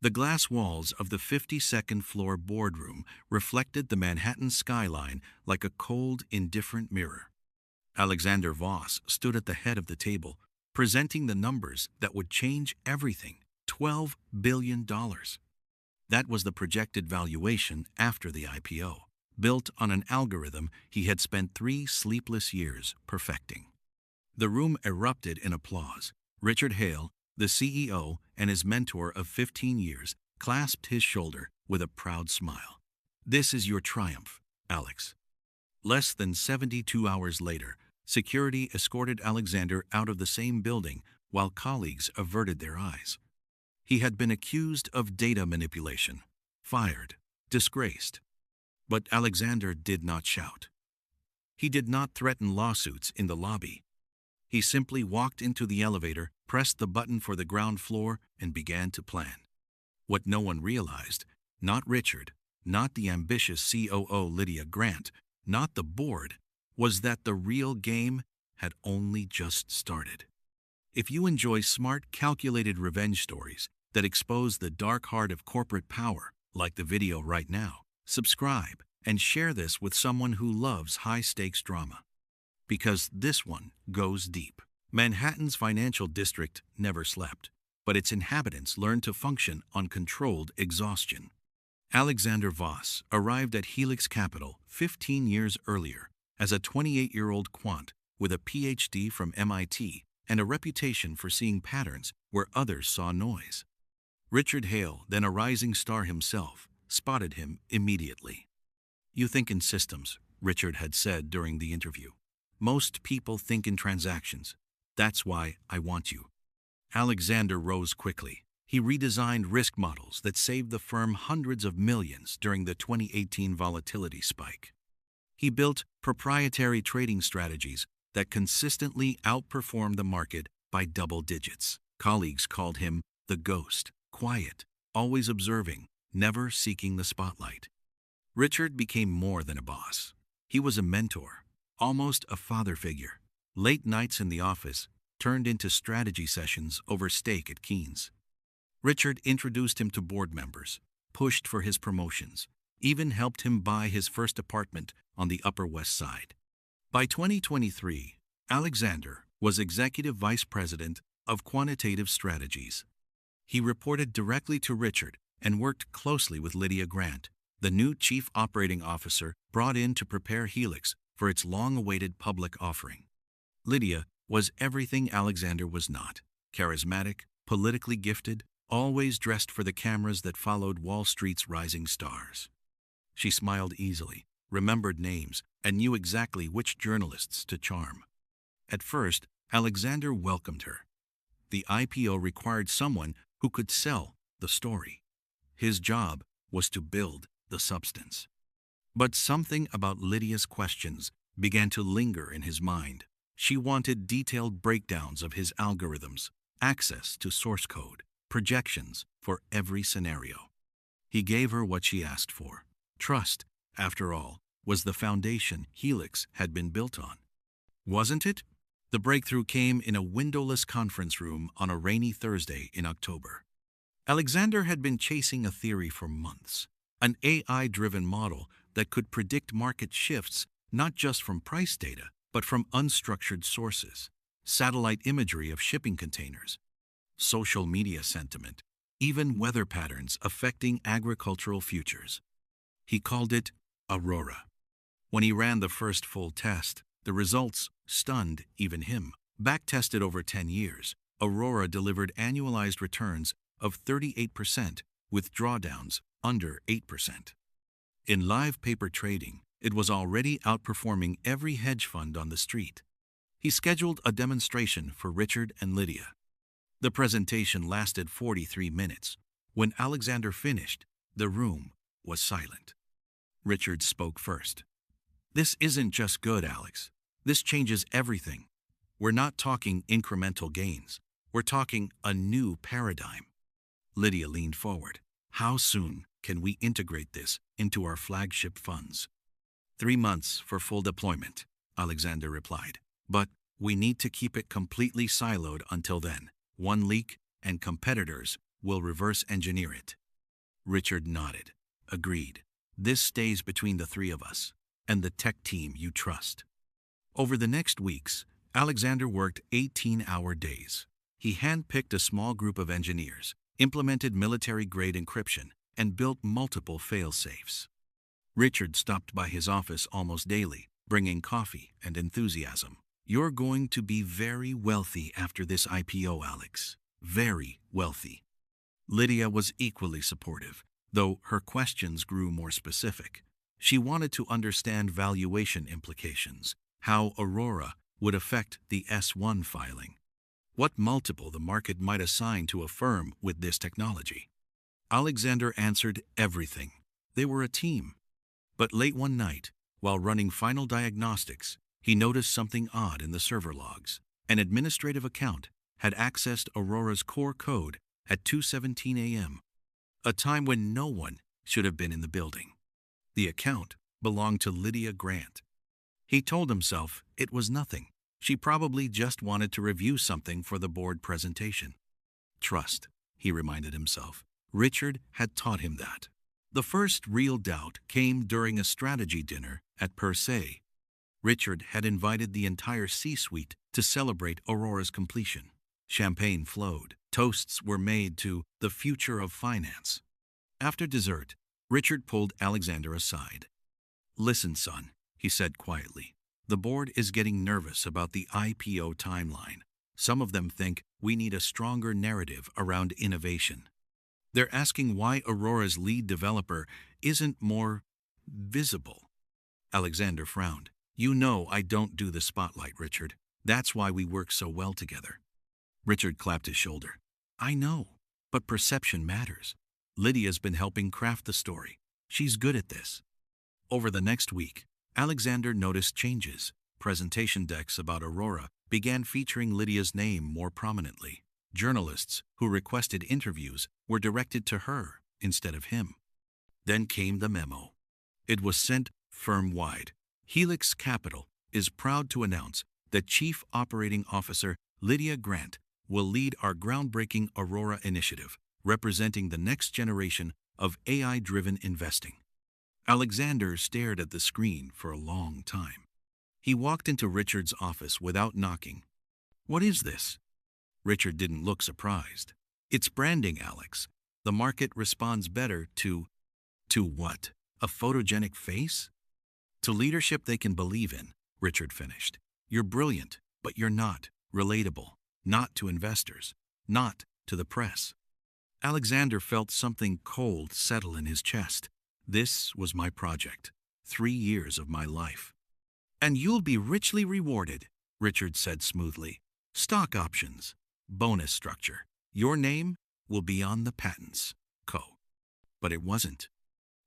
The glass walls of the 52nd floor boardroom reflected the Manhattan skyline like a cold, indifferent mirror. Alexander Voss stood at the head of the table, presenting the numbers that would change everything. $12 billion. That was the projected valuation after the IPO, built on an algorithm he had spent 3 sleepless years perfecting. The room erupted in applause. Richard Hale, the CEO and his mentor of 15 years, clasped his shoulder with a proud smile. "This is your triumph, Alex." Less than 72 hours later, security escorted Alexander out of the same building while colleagues averted their eyes. He had been accused of data manipulation, fired, disgraced. But Alexander did not shout. He did not threaten lawsuits in the lobby. He simply walked into the elevator, pressed the button for the ground floor, and began to plan. What no one realized, not Richard, not the ambitious COO Lydia Grant, not the board, was that the real game had only just started. If you enjoy smart, calculated revenge stories that expose the dark heart of corporate power, like the video right now, subscribe and share this with someone who loves high-stakes drama. Because this one goes deep. Manhattan's financial district never slept, but its inhabitants learned to function on controlled exhaustion. Alexander Voss arrived at Helix Capital 15 years earlier as a 28-year-old quant with a PhD from MIT and a reputation for seeing patterns where others saw noise. Richard Hale, then a rising star himself, spotted him immediately. "You think in systems," Richard had said during the interview. "Most people think in transactions. That's why I want you." Alexander rose quickly. He redesigned risk models that saved the firm hundreds of millions during the 2018 volatility spike. He built proprietary trading strategies that consistently outperformed the market by double digits. Colleagues called him the ghost, quiet, always observing, never seeking the spotlight. Richard became more than a boss. He was a mentor, almost a father figure. Late nights in the office turned into strategy sessions over steak at Keen's. Richard introduced him to board members, pushed for his promotions, even helped him buy his first apartment on the Upper West Side. By 2023, Alexander was Executive Vice President of Quantitative Strategies. He reported directly to Richard and worked closely with Lydia Grant, the new Chief Operating Officer brought in to prepare Helix for its long-awaited public offering. Lydia was everything Alexander was not: charismatic, politically gifted, always dressed for the cameras that followed Wall Street's rising stars. She smiled easily, remembered names, and knew exactly which journalists to charm. At first, Alexander welcomed her. The IPO required someone who could sell the story. His job was to build the substance. But something about Lydia's questions began to linger in his mind. She wanted detailed breakdowns of his algorithms, access to source code, projections for every scenario. He gave her what she asked for. Trust, after all, was the foundation Helix had been built on. Wasn't it? The breakthrough came in a windowless conference room on a rainy Thursday in October. Alexander had been chasing a theory for months, an AI-driven model that could predict market shifts not just from price data, but from unstructured sources, satellite imagery of shipping containers, social media sentiment, even weather patterns affecting agricultural futures. He called it Aurora. When he ran the first full test, the results stunned even him. Back-tested over 10 years, Aurora delivered annualized returns of 38% with drawdowns under 8%. In live paper trading, it was already outperforming every hedge fund on the street. He scheduled a demonstration for Richard and Lydia. The presentation lasted 43 minutes. When Alexander finished, the room was silent. Richard spoke first. "This isn't just good, Alex. This changes everything. We're not talking incremental gains. We're talking a new paradigm." Lydia leaned forward. "How soon can we integrate this into our flagship funds?" 3 months for full deployment, Alexander replied. "But we need to keep it completely siloed until then. One leak, and competitors we'll reverse engineer it. Richard nodded. Agreed. This stays between the three of us and the tech team you trust. Over the next weeks, Alexander worked 18-hour days. He handpicked a small group of engineers, implemented military-grade encryption, and built multiple fail-safes. Richard stopped by his office almost daily, bringing coffee and enthusiasm. You're going to be very wealthy after this IPO, Alex. Very wealthy. Lydia was equally supportive, though her questions grew more specific. She wanted to understand valuation implications, how Aurora would affect the S1 filing, what multiple the market might assign to a firm with this technology. Alexander answered everything. They were a team. But late one night, while running final diagnostics, he noticed something odd in the server logs. An administrative account had accessed Aurora's core code at 2:17 a.m., a time when no one should have been in the building. The account belonged to Lydia Grant. He told himself it was nothing. She probably just wanted to review something for the board presentation. Trust, he reminded himself. Richard had taught him that. The first real doubt came during a strategy dinner at Per Se. Richard had invited the entire C-suite to celebrate Aurora's completion. Champagne flowed. Toasts were made to the future of finance. After dessert, Richard pulled Alexander aside. Listen, son, he said quietly. The board is getting nervous about the IPO timeline. Some of them think we need a stronger narrative around innovation. They're asking why Aurora's lead developer isn't more visible. Alexander frowned. You know I don't do the spotlight, Richard. That's why we work so well together. Richard clapped his shoulder. I know, but perception matters. Lydia's been helping craft the story. She's good at this. Over the next week, Alexander noticed changes. Presentation decks about Aurora began featuring Lydia's name more prominently. Journalists who requested interviews were directed to her instead of him. Then came the memo. It was sent firm-wide. Helix Capital is proud to announce that Chief Operating Officer Lydia Grant will lead our groundbreaking Aurora initiative, representing the next generation of AI-driven investing. Alexander stared at the screen for a long time. He walked into Richard's office without knocking. What is this? Richard didn't look surprised. It's branding, Alex. The market responds better to what? A photogenic face? To leadership they can believe in, Richard finished. You're brilliant, but you're not relatable. Not to investors. Not to the press. Alexander felt something cold settle in his chest. This was my project. 3 years of my life. And you'll be richly rewarded, Richard said smoothly. Stock options. Bonus structure. Your name will be on the patents. Co. But it wasn't.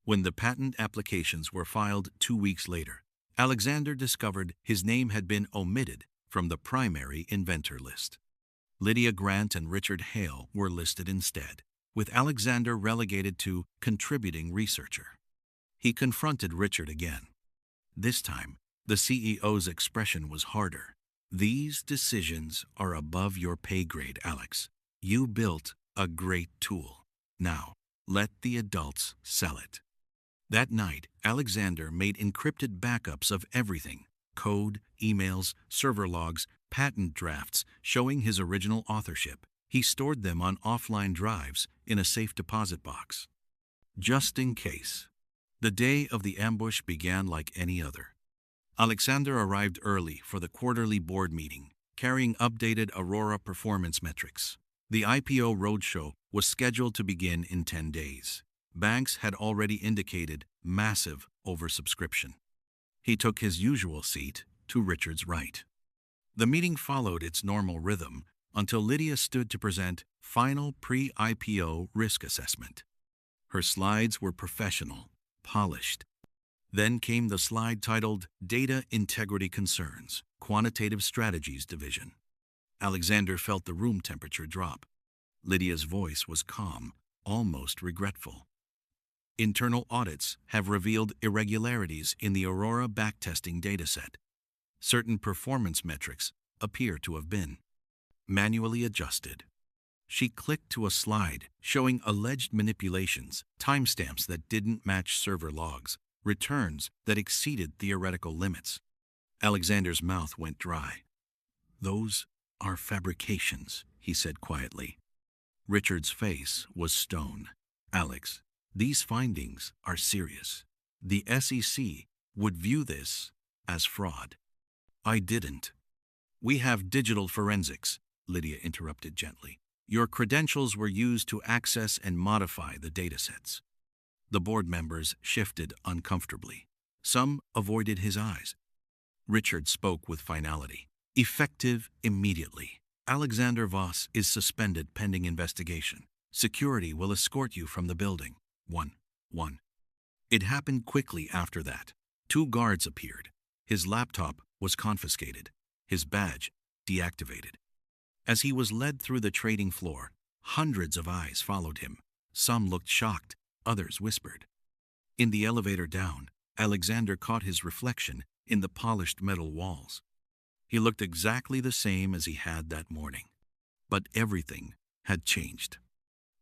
When the patent applications were filed 2 weeks later, Alexander discovered his name had been omitted from the primary inventor list. Lydia Grant and Richard Hale were listed instead, with Alexander relegated to contributing researcher. He confronted Richard again. This time, the CEO's expression was harder. These decisions are above your pay grade, Alex. You built a great tool. Now, let the adults sell it. That night, Alexander made encrypted backups of everything: code, emails, server logs, patent drafts showing his original authorship. He stored them on offline drives in a safe deposit box. Just in case. The day of the ambush began like any other. Alexander arrived early for the quarterly board meeting, carrying updated Aurora performance metrics. The IPO roadshow was scheduled to begin in 10 days. Banks had already indicated massive oversubscription. He took his usual seat to Richard's right. The meeting followed its normal rhythm until Lydia stood to present final pre-IPO risk assessment. Her slides were professional, polished. Then came the slide titled Data Integrity Concerns, Quantitative Strategies Division. Alexander felt the room temperature drop. Lydia's voice was calm, almost regretful. Internal audits have revealed irregularities in the Aurora backtesting dataset. Certain performance metrics appear to have been manually adjusted. She clicked to a slide showing alleged manipulations, timestamps that didn't match server logs, returns that exceeded theoretical limits. Alexander's mouth went dry. "Those are fabrications," he said quietly. Richard's face was stone. "Alex, these findings are serious. The SEC would view this as fraud." "I didn't." "We have digital forensics," Lydia interrupted gently. "Your credentials were used to access and modify the datasets." The board members shifted uncomfortably. Some avoided his eyes. Richard spoke with finality. "Effective immediately. Alexander Voss is suspended pending investigation. Security will escort you from the building. 1. It happened quickly after that. 2 guards appeared. His laptop was confiscated. His badge deactivated. As he was led through the trading floor, hundreds of eyes followed him. Some looked shocked, others whispered. In the elevator down, Alexander caught his reflection in the polished metal walls. He looked exactly the same as he had that morning. But everything had changed.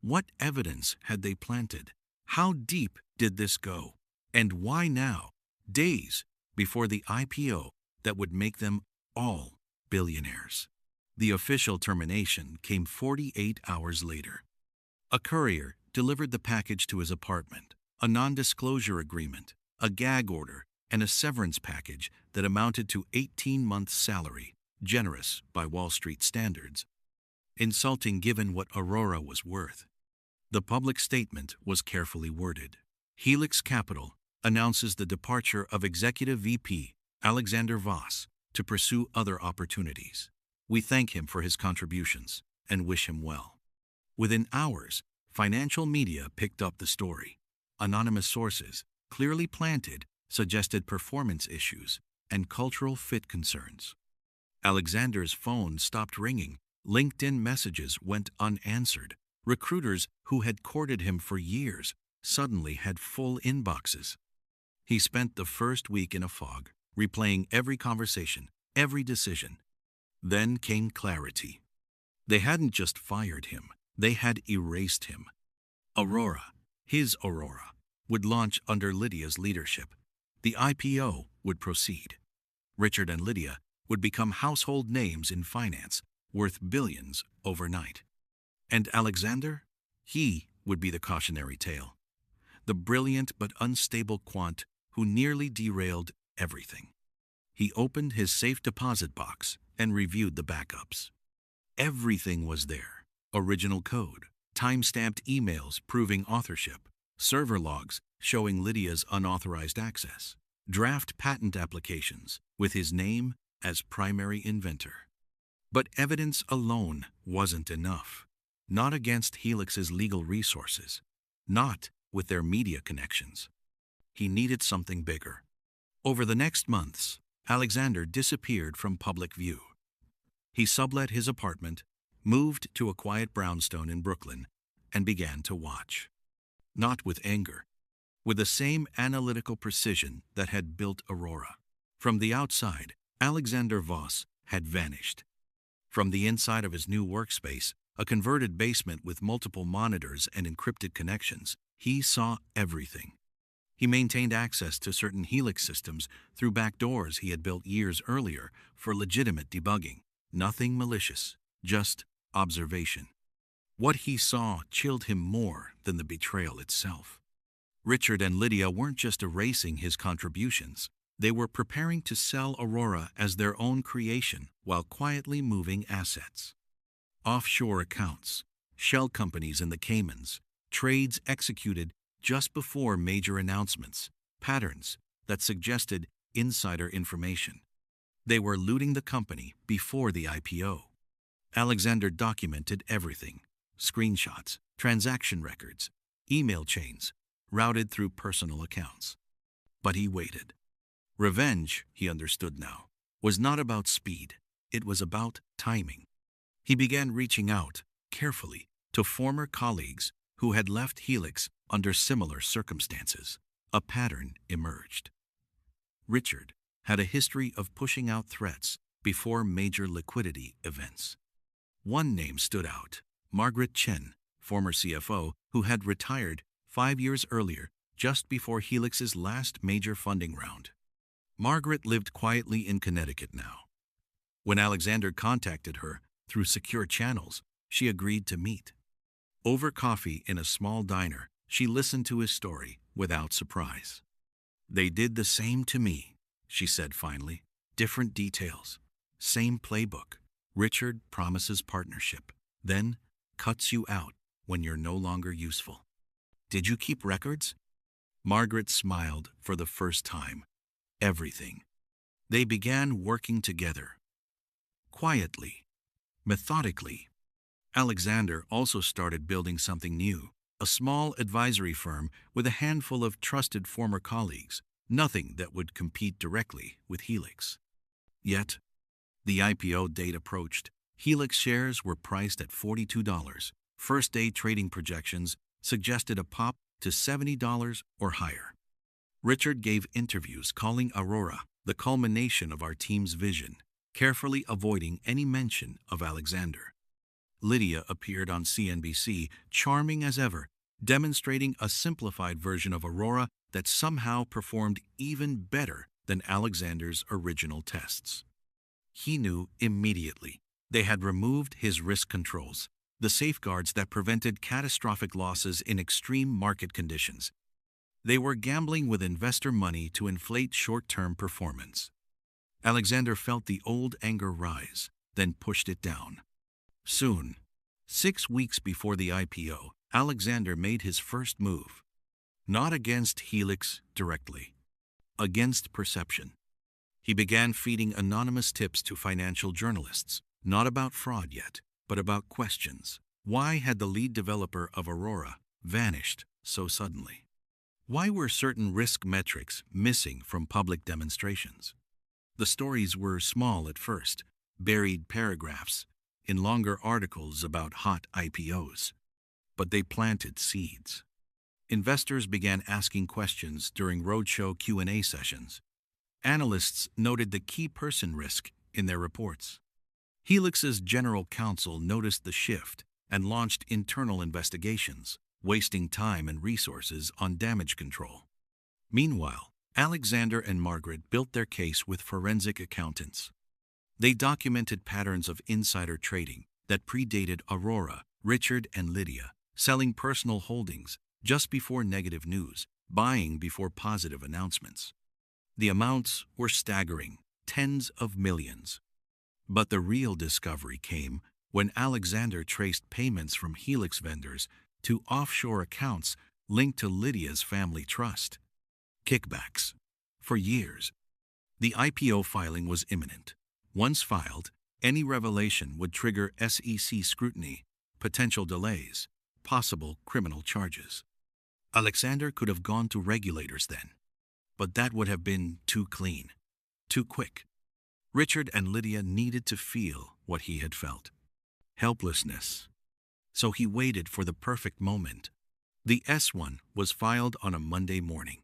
What evidence had they planted? How deep did this go? And why now, days before the IPO that would make them all billionaires? The official termination came 48 hours later. A courier delivered the package to his apartment, a non-disclosure agreement, a gag order, and a severance package that amounted to 18 months' salary, generous by Wall Street standards. Insulting given what Aurora was worth. The public statement was carefully worded. Helix Capital announces the departure of Executive VP Alexander Voss to pursue other opportunities. We thank him for his contributions and wish him well. Within hours, financial media picked up the story. Anonymous sources, clearly planted, suggested performance issues and cultural fit concerns. Alexander's phone stopped ringing. LinkedIn messages went unanswered. Recruiters who had courted him for years suddenly had full inboxes. He spent the first week in a fog, replaying every conversation, every decision. Then came clarity. They hadn't just fired him, they had erased him. Aurora, his Aurora, would launch under Lydia's leadership. The IPO would proceed. Richard and Lydia would become household names in finance, worth billions overnight. And Alexander? He would be the cautionary tale. The brilliant but unstable quant who nearly derailed everything. He opened his safe deposit box and reviewed the backups. Everything was there. Original code, time-stamped emails proving authorship, server logs showing Lydia's unauthorized access, draft patent applications with his name as primary inventor. But evidence alone wasn't enough. Not against Helix's legal resources, not with their media connections. He needed something bigger. Over the next months, Alexander disappeared from public view. He sublet his apartment, moved to a quiet brownstone in Brooklyn, and began to watch. Not with anger, with the same analytical precision that had built Aurora. From the outside, Alexander Voss had vanished. From the inside of his new workspace, a converted basement with multiple monitors and encrypted connections, he saw everything. He maintained access to certain Helix systems through back doors he had built years earlier for legitimate debugging. Nothing malicious, just observation. What he saw chilled him more than the betrayal itself. Richard and Lydia weren't just erasing his contributions. They were preparing to sell Aurora as their own creation while quietly moving assets. Offshore accounts, shell companies in the Caymans, trades executed just before major announcements, patterns that suggested insider information. They were looting the company before the IPO. Alexander documented everything: screenshots, transaction records, email chains, routed through personal accounts. But he waited. Revenge, he understood now, was not about speed. It was about timing. He began reaching out, carefully, to former colleagues who had left Helix under similar circumstances. A pattern emerged. Richard had a history of pushing out threats before major liquidity events. One name stood out: Margaret Chen, former CFO, who had retired 5 years earlier, just before Helix's last major funding round. Margaret lived quietly in Connecticut now. When Alexander contacted her through secure channels, she agreed to meet. Over coffee in a small diner, she listened to his story without surprise. "They did the same to me," she said finally. "Different details. Same playbook. Richard promises partnership, then cuts you out when you're no longer useful. Did you keep records?" Margaret smiled for the first time. Everything. They began working together. Quietly, methodically. Alexander also started building something new, a small advisory firm with a handful of trusted former colleagues, nothing that would compete directly with Helix. Yet, the IPO date approached. Helix shares were priced at $42. First-day trading projections suggested a pop to $70 or higher. Richard gave interviews calling Aurora the culmination of our team's vision, carefully avoiding any mention of Alexander. Lydia appeared on CNBC, charming as ever, demonstrating a simplified version of Aurora that somehow performed even better than Alexander's original tests. He knew immediately they had removed his risk controls, the safeguards that prevented catastrophic losses in extreme market conditions. They were gambling with investor money to inflate short-term performance. Alexander felt the old anger rise, then pushed it down. Soon, 6 weeks before the IPO, Alexander made his first move. Not against Helix directly, against perception. He began feeding anonymous tips to financial journalists, not about fraud yet, but about questions. Why had the lead developer of Aurora vanished so suddenly? Why were certain risk metrics missing from public demonstrations? The stories were small at first, buried paragraphs in longer articles about hot IPOs. But they planted seeds. Investors began asking questions during roadshow Q&A sessions. Analysts noted the key person risk in their reports. Helix's general counsel noticed the shift and launched internal investigations, wasting time and resources on damage control. Meanwhile, Alexander and Margaret built their case with forensic accountants. They documented patterns of insider trading that predated Aurora, Richard, and Lydia, selling personal holdings just before negative news, buying before positive announcements. The amounts were staggering, tens of millions. But the real discovery came when Alexander traced payments from Helix vendors to offshore accounts linked to Lydia's family trust. Kickbacks. For years, the IPO filing was imminent. Once filed, any revelation would trigger SEC scrutiny, potential delays, possible criminal charges. Alexander could have gone to regulators then, but that would have been too clean, too quick. Richard and Lydia needed to feel what he had felt. Helplessness. So he waited for the perfect moment. The S-1 was filed on a Monday morning.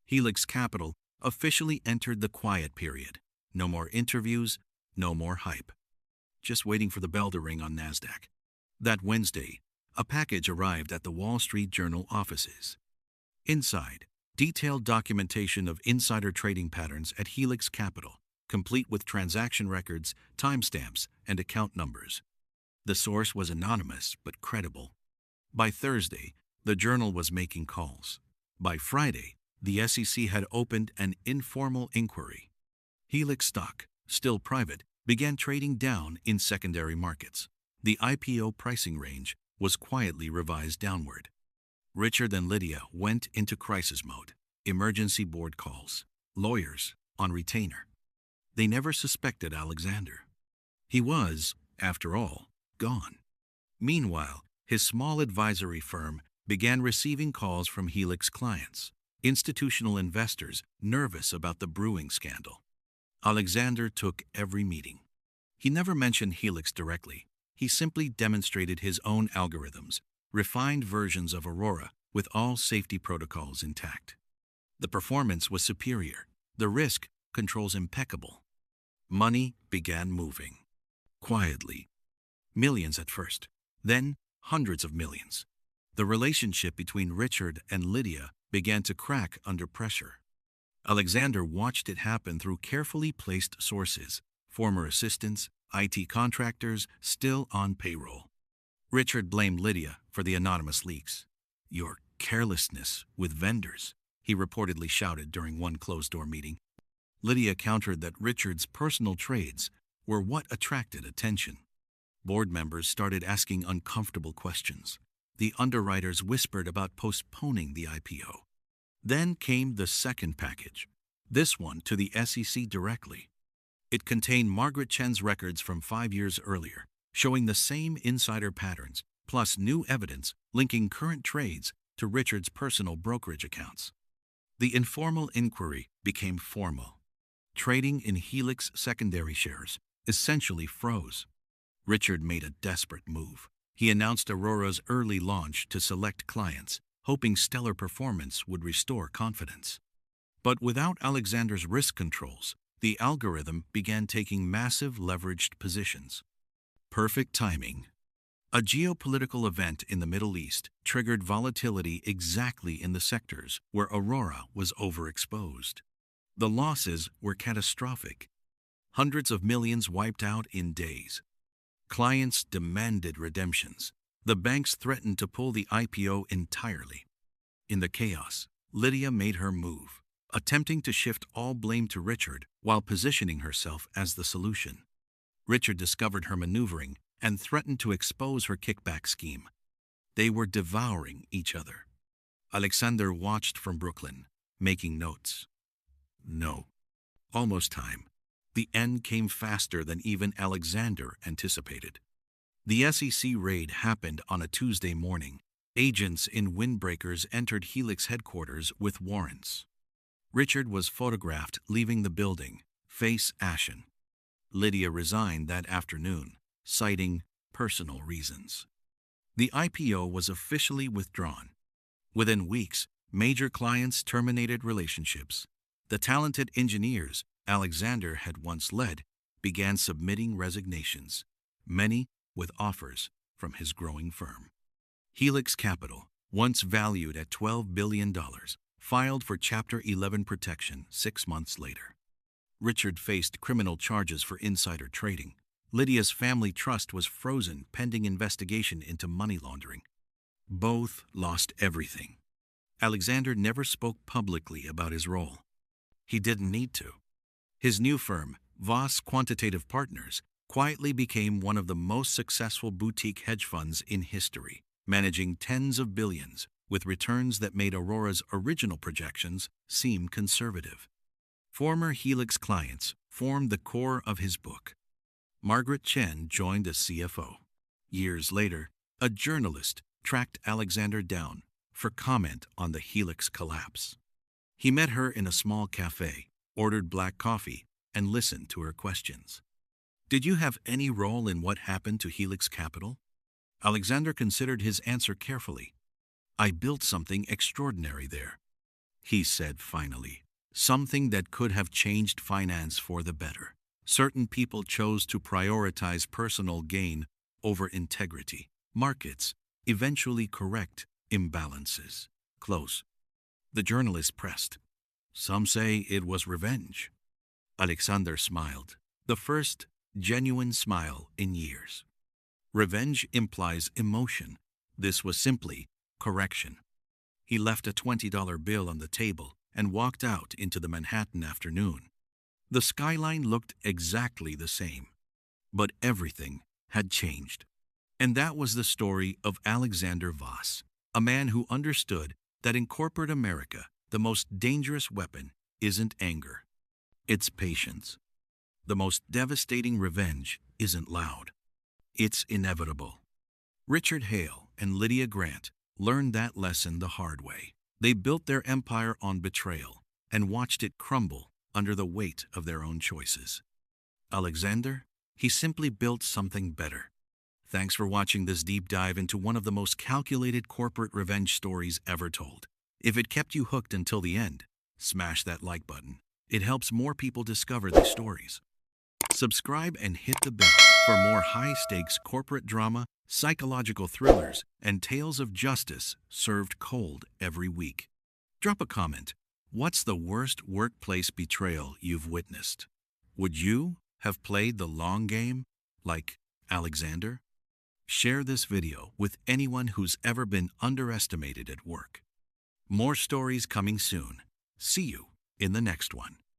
Helix Capital officially entered the quiet period. No more interviews, no more hype. Just waiting for the bell to ring on NASDAQ. That Wednesday, a package arrived at the Wall Street Journal offices. Inside, detailed documentation of insider trading patterns at Helix Capital, complete with transaction records, timestamps, and account numbers. The source was anonymous but credible. By Thursday, the Journal was making calls. By Friday, the SEC had opened an informal inquiry. Helix stock, still private, began trading down in secondary markets. The IPO pricing range was quietly revised downward. Richard and Lydia went into crisis mode. Emergency board calls. Lawyers on retainer. They never suspected Alexander. He was, after all, gone. Meanwhile, his small advisory firm began receiving calls from Helix clients, institutional investors nervous about the brewing scandal. Alexander took every meeting. He never mentioned Helix directly. He simply demonstrated his own algorithms, refined versions of Aurora with all safety protocols intact. The performance was superior, the risk controls impeccable. Money began moving. Quietly. Millions at first, then hundreds of millions. The relationship between Richard and Lydia began to crack under pressure. Alexander watched it happen through carefully placed sources, former assistants, IT contractors still on payroll. Richard blamed Lydia for the anonymous leaks. "Your carelessness with vendors," he reportedly shouted during one closed-door meeting. Lydia countered that Richard's personal trades were what attracted attention. Board members started asking uncomfortable questions. The underwriters whispered about postponing the IPO. Then came the second package, this one to the SEC directly. It contained Margaret Chen's records from 5 years earlier, showing the same insider patterns, plus new evidence linking current trades to Richard's personal brokerage accounts. The informal inquiry became formal. Trading in Helix secondary shares essentially froze. Richard made a desperate move. He announced Aurora's early launch to select clients, hoping stellar performance would restore confidence. But without Alexander's risk controls, the algorithm began taking massive leveraged positions. Perfect timing. A geopolitical event in the Middle East triggered volatility exactly in the sectors where Aurora was overexposed. The losses were catastrophic. Hundreds of millions wiped out in days. Clients demanded redemptions. The banks threatened to pull the IPO entirely. In the chaos, Lydia made her move, attempting to shift all blame to Richard while positioning herself as the solution. Richard discovered her maneuvering and threatened to expose her kickback scheme. They were devouring each other. Alexander watched from Brooklyn, making notes. No. Almost time. The end came faster than even Alexander anticipated. The SEC raid happened on a Tuesday morning. Agents in windbreakers entered Helix headquarters with warrants. Richard was photographed leaving the building, face ashen. Lydia resigned that afternoon, citing personal reasons. The IPO was officially withdrawn. Within weeks, major clients terminated relationships. The talented engineers Alexander had once led began submitting resignations, many with offers from his growing firm. Helix Capital, once valued at $12 billion, filed for Chapter 11 protection 6 months later. Richard faced criminal charges for insider trading. Lydia's family trust was frozen pending investigation into money laundering. Both lost everything. Alexander never spoke publicly about his role. He didn't need to. His new firm, Voss Quantitative Partners, quietly became one of the most successful boutique hedge funds in history, managing tens of billions with returns that made Aurora's original projections seem conservative. Former Helix clients formed the core of his book. Margaret Chen joined as CFO. Years later, a journalist tracked Alexander down for comment on the Helix collapse. He met her in a small cafe, ordered black coffee, and listened to her questions. "Did you have any role in what happened to Helix Capital?" Alexander considered his answer carefully. "I built something extraordinary there," he said finally. "Something that could have changed finance for the better. Certain people chose to prioritize personal gain over integrity. Markets eventually correct imbalances." Close. The journalist pressed. "Some say it was revenge." Alexander smiled, the first genuine smile in years. Revenge implies emotion. This was simply correction. He left a $20 bill on the table and walked out into the Manhattan afternoon. The skyline looked exactly the same, but everything had changed. And that was the story of Alexander Voss, a man who understood that in corporate America, the most dangerous weapon isn't anger. It's patience. The most devastating revenge isn't loud. It's inevitable. Richard Hale and Lydia Grant learned that lesson the hard way. They built their empire on betrayal and watched it crumble under the weight of their own choices. Alexander, he simply built something better. Thanks for watching this deep dive into one of the most calculated corporate revenge stories ever told. If it kept you hooked until the end, smash that like button. It helps more people discover these stories. Subscribe and hit the bell For more high-stakes corporate drama, psychological thrillers, and tales of justice served cold every week. Drop a comment. What's the worst workplace betrayal you've witnessed? Would you have played the long game, like Alexander? Share this video with anyone who's ever been underestimated at work. More stories coming soon. See you in the next one.